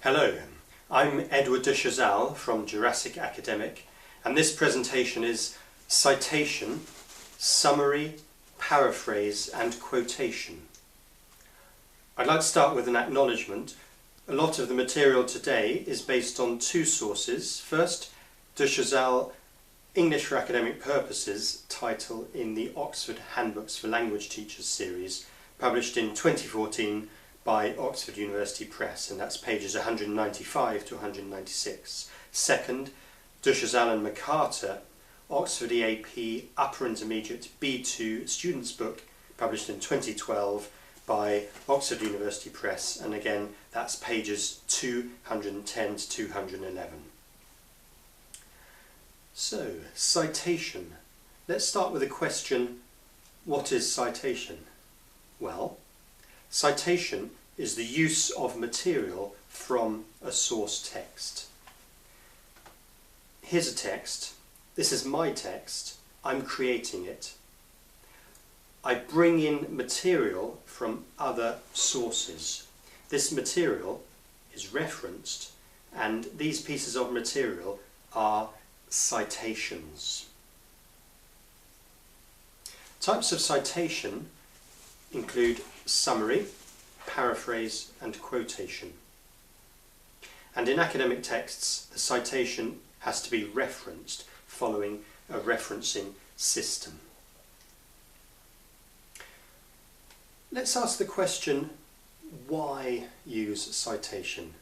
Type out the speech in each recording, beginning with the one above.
Hello, I'm Edward de Chazal from Jurassic Academic, and this presentation is Citation, Summary, Paraphrase and Quotation. I'd like to start with an acknowledgement. A lot of the material today is based on two sources. First, de Chazal English for Academic Purposes title in the Oxford Handbooks for Language Teachers series, published in 2014 by Oxford University Press, and that's pages 195 to 196. Second, de Chazal and McCarter, Oxford EAP Upper Intermediate B2 Students Book, published in 2012 by Oxford University Press, and again that's pages 210 to 211. So, citation. Let's start with a question: what is citation? Well, citation is the use of material from a source text. Here's a text. This is my text. I'm creating it. I bring in material from other sources. This material is referenced, and these pieces of material are citations. Types of citation include summary, paraphrase and quotation. And in academic texts, the citation has to be referenced following a referencing system. Let's ask the question, why use citation?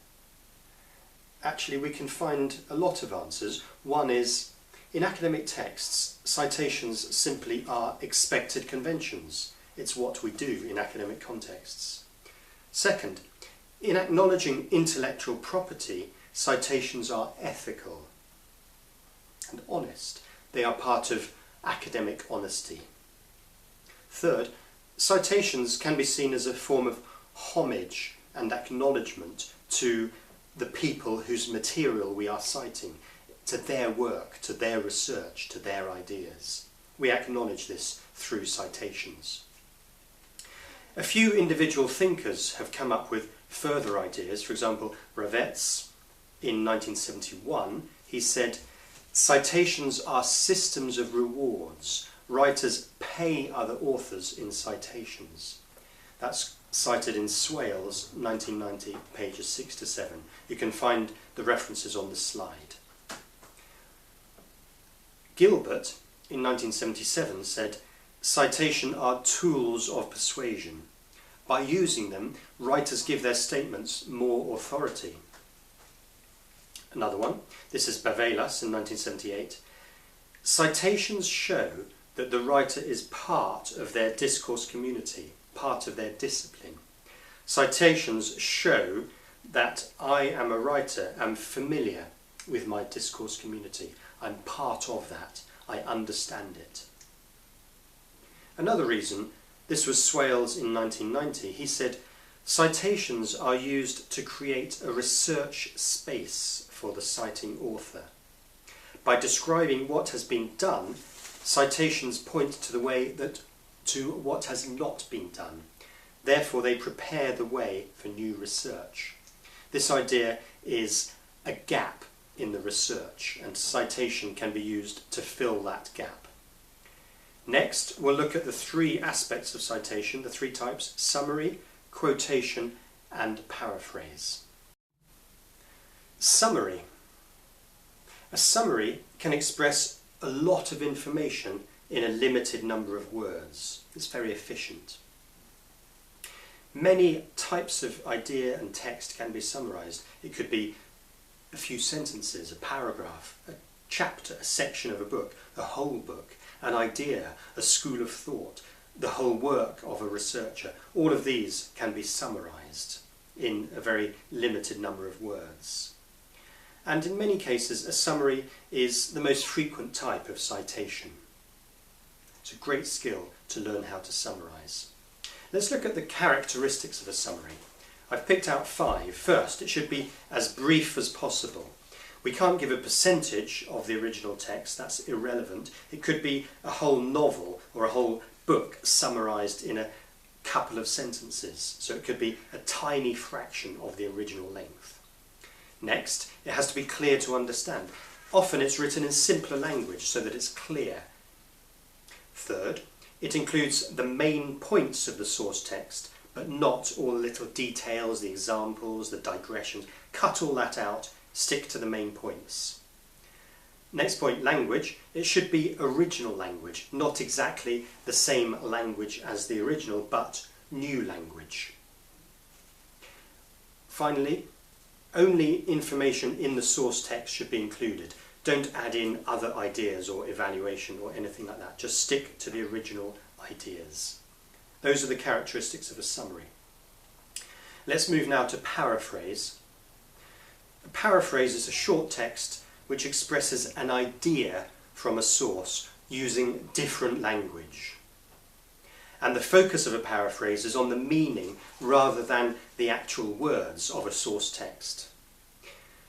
Actually, we can find a lot of answers. One is, in academic texts, citations simply are expected conventions. It's what we do in academic contexts. Second, in acknowledging intellectual property, citations are ethical and honest. They are part of academic honesty. Third, citations can be seen as a form of homage and acknowledgement to the people whose material we are citing, to their work, to their research, to their ideas. We acknowledge this through citations. A few individual thinkers have come up with further ideas. For example, Ravetz, in 1971, he said, citations are systems of rewards. Writers pay other authors in citations. That's cited in Swales, 1990, pages 6 to 7. You can find the references on the slide. Gilbert, in 1977, said, citation are tools of persuasion. By using them, writers give their statements more authority. Another one, this is Bavelas in 1978. Citations show that the writer is part of their discourse community, part of their discipline. Citations show that I am a writer, am familiar with my discourse community. I'm part of that. I understand it. Another reason, this was Swales in 1990, he said, citations are used to create a research space for the citing author. By describing what has been done, citations point to what has not been done. Therefore, they prepare the way for new research. This idea is a gap in the research, and citation can be used to fill that gap. Next, we'll look at the three aspects of citation, the three types: summary, quotation, and paraphrase. Summary. A summary can express a lot of information in a limited number of words. It's very efficient. Many types of idea and text can be summarized. It could be a few sentences, a paragraph, a chapter, a section of a book, a whole book, an idea, a school of thought, the whole work of a researcher. All of these can be summarized in a very limited number of words. And in many cases, a summary is the most frequent type of citation. It's a great skill to learn how to summarize. Let's look at the characteristics of a summary. I've picked out 5. First, it should be as brief as possible. We can't give a percentage of the original text, that's irrelevant. It could be a whole novel or a whole book summarised in a couple of sentences, so it could be a tiny fraction of the original length. Next, it has to be clear to understand. Often it's written in simpler language so that it's clear. Third, it includes the main points of the source text, but not all the little details, the examples, the digressions. Cut all that out, stick to the main points. Next point, language. It should be original language, not exactly the same language as the original, but new language. Finally, only information in the source text should be included. Don't add in other ideas or evaluation or anything like that. Just stick to the original ideas. Those are the characteristics of a summary. Let's move now to paraphrase. A paraphrase is a short text which expresses an idea from a source using different language. And the focus of a paraphrase is on the meaning rather than the actual words of a source text.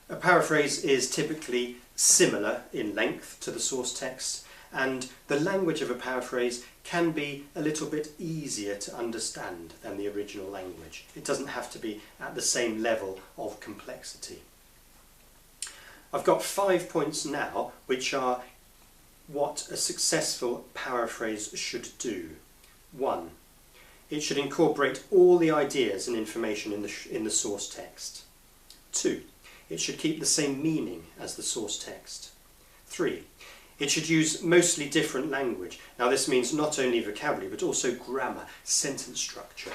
A paraphrase is typically similar in length to the source text, and the language of a paraphrase can be a little bit easier to understand than the original language. It doesn't have to be at the same level of complexity. I've got 5 points now which are what a successful paraphrase should do. 1. It should incorporate all the ideas and information in the source text. 2. It should keep the same meaning as the source text. 3. It should use mostly different language. Now this means not only vocabulary but also grammar, sentence structure.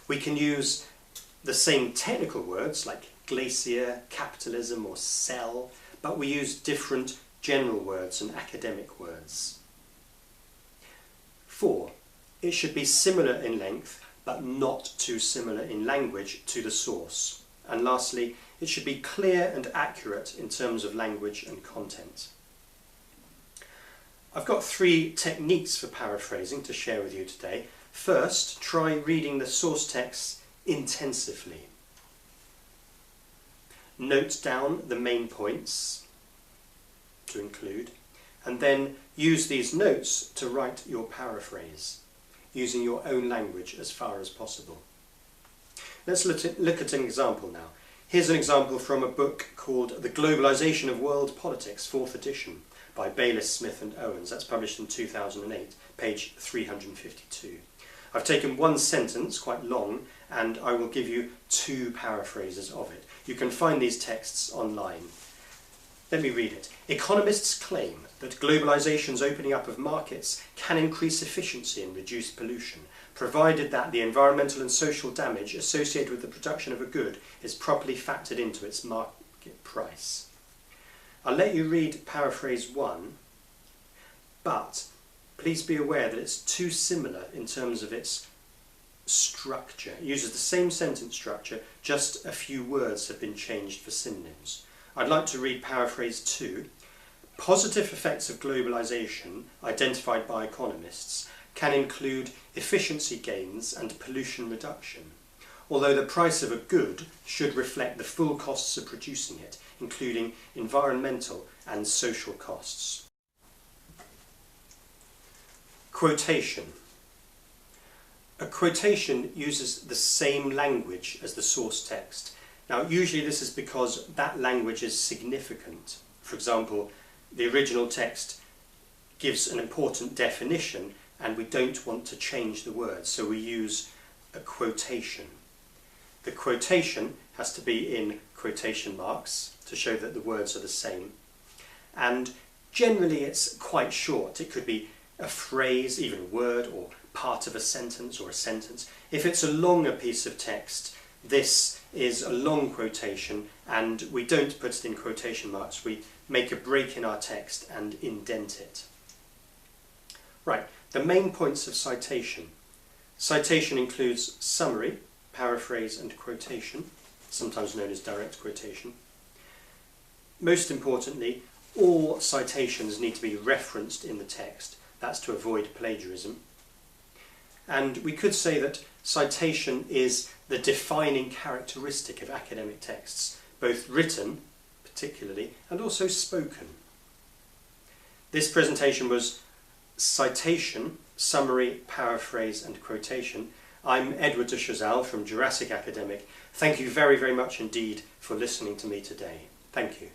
We can use the same technical words like glacier, capitalism or cell, but we use different general words and academic words. 4. It should be similar in length but not too similar in language to the source. And lastly, it should be clear and accurate in terms of language and content. I've got 3 techniques for paraphrasing to share with you today. First, try reading the source text intensively. Note down the main points to include, and then use these notes to write your paraphrase, using your own language as far as possible. Let's look at an example now. Here's an example from a book called The Globalization of World Politics, 4th edition, by Bayliss, Smith and Owens. That's published in 2008, page 352. I've taken one sentence, quite long, and I will give you 2 paraphrases of it. You can find these texts online. Let me read it. Economists claim that globalization's opening up of markets can increase efficiency and reduce pollution, provided that the environmental and social damage associated with the production of a good is properly factored into its market price. I'll let you read paraphrase 1, but please be aware that it's too similar in terms of its structure. It uses the same sentence structure, just a few words have been changed for synonyms. I'd like to read paraphrase 2. Positive effects of globalization, identified by economists, can include efficiency gains and pollution reduction, although the price of a good should reflect the full costs of producing it, including environmental and social costs. Quotation. A quotation uses the same language as the source text. Now, usually this is because that language is significant. For example, the original text gives an important definition and we don't want to change the words, so we use a quotation. The quotation has to be in quotation marks to show that the words are the same. And generally it's quite short. It could be a phrase, even a word, or part of a sentence or a sentence. If it's a longer piece of text, this is a long quotation and we don't put it in quotation marks. We make a break in our text and indent it. Right, the main points of citation. Citation includes summary, paraphrase and quotation, sometimes known as direct quotation. Most importantly, all citations need to be referenced in the text. That's to avoid plagiarism. And we could say that citation is the defining characteristic of academic texts, both written, particularly, and also spoken. This presentation was citation, summary, paraphrase and quotation. I'm Edward de Chazal from Jurassic Academic. Thank you very, very much indeed for listening to me today. Thank you.